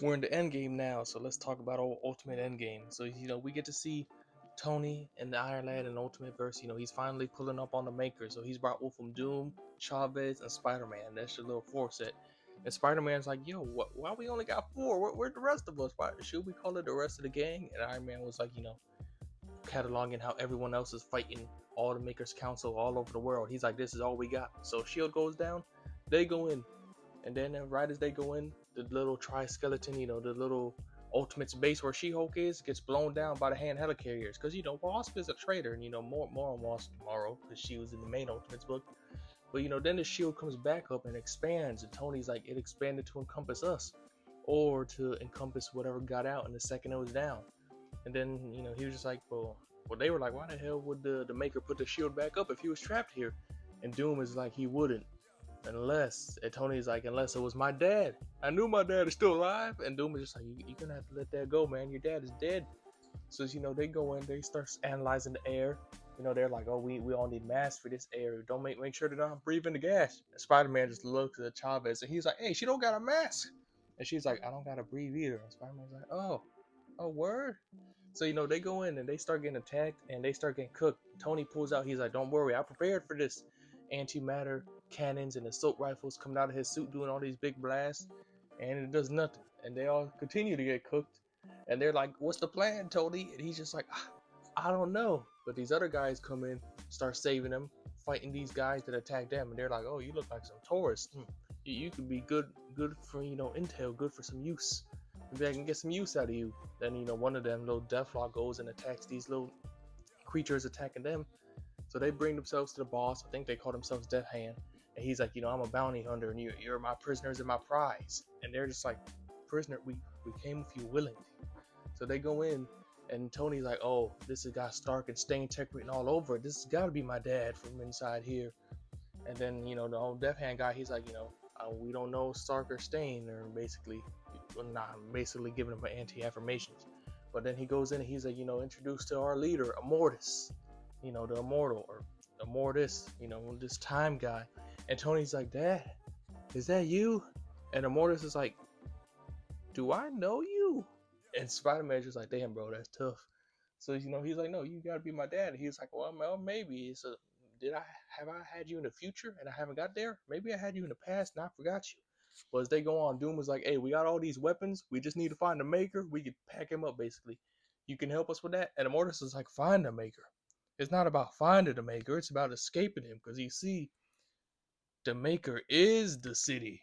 We're in the Endgame now, so let's talk about Ultimate Endgame. So we get to see Tony and the Iron Lad in Ultimate Verse. He's finally pulling up on the Maker. So he's brought with him Doom, Chavez, and Spider-Man. That's your little four set. And Spider-Man's like, yo, why we only got four? Where the rest of us? Why should we call it the rest of the gang? And Iron Man was like, cataloging how everyone else is fighting all the Makers Council all over the world. He's like, this is all we got. So Shield goes down, they go in, and then right as they go in, the little tri-skeleton, the little Ultimate's base where She-Hulk is, gets blown down by the hand helicarriers. Because, Wasp is a traitor, and, more on Wasp tomorrow, because she was in the main Ultimates book. But, then the shield comes back up and expands, and Tony's like, it expanded to encompass us, or to encompass whatever got out in the second it was down. And then, he was just like, well, they were like, why the hell would the Maker put the shield back up if he was trapped here? And Doom is like, he wouldn't. And Tony's like, unless it was my dad. I knew my dad is still alive. And Doom is just like, you're going to have to let that go, man. Your dad is dead. So, they go in, they start analyzing the air. They're like, oh, we all need masks for this air. Don't make sure they're not breathing the gas. And Spider-Man just looks at Chavez and he's like, hey, she don't got a mask. And she's like, I don't got to breathe either. And Spider-Man's like, oh, word? So, they go in and they start getting attacked and they start getting cooked. Tony pulls out, he's like, don't worry, I prepared for this. Antimatter cannons and assault rifles coming out of his suit doing all these big blasts, and it does nothing. And they all continue to get cooked. And they're like, what's the plan, Tony? And he's just like, I don't know. But these other guys come in, start saving them, fighting these guys that attack them. And they're like, oh, you look like some tourists. You could be good for, intel, good for some use. Maybe I can get some use out of you. Then, one of them, little Deathlock, goes and attacks these little creatures attacking them. So they bring themselves to the boss. I think they call themselves Death Hand. And he's like, I'm a bounty hunter, and you're my prisoners and my prize. And they're just like, prisoner, we came with you willingly. So they go in, and Tony's like, oh, this has got Stark and Stain tech written all over it. This has got to be my dad from inside here. And then, the old Death Hand guy, he's like, we don't know Stark or Stain, or basically giving him anti-affirmations. But then he goes in and he's like, introduced to our leader, Immortus, the Immortal, or Immortus, this time guy. And Tony's like, Dad, is that you? And Immortus is like, do I know you? And Spider-Man's just like, damn, bro, that's tough. So, he's like, no, you gotta be my dad. And he's like, well, maybe. So, have I had you in the future and I haven't got there? Maybe I had you in the past and I forgot you. But as they go on, Doom was like, hey, we got all these weapons. We just need to find the Maker. We could pack him up, basically. You can help us with that? And Immortus is like, find the Maker. It's not about finding the Maker. It's about escaping him. Because you see, the Maker is the city.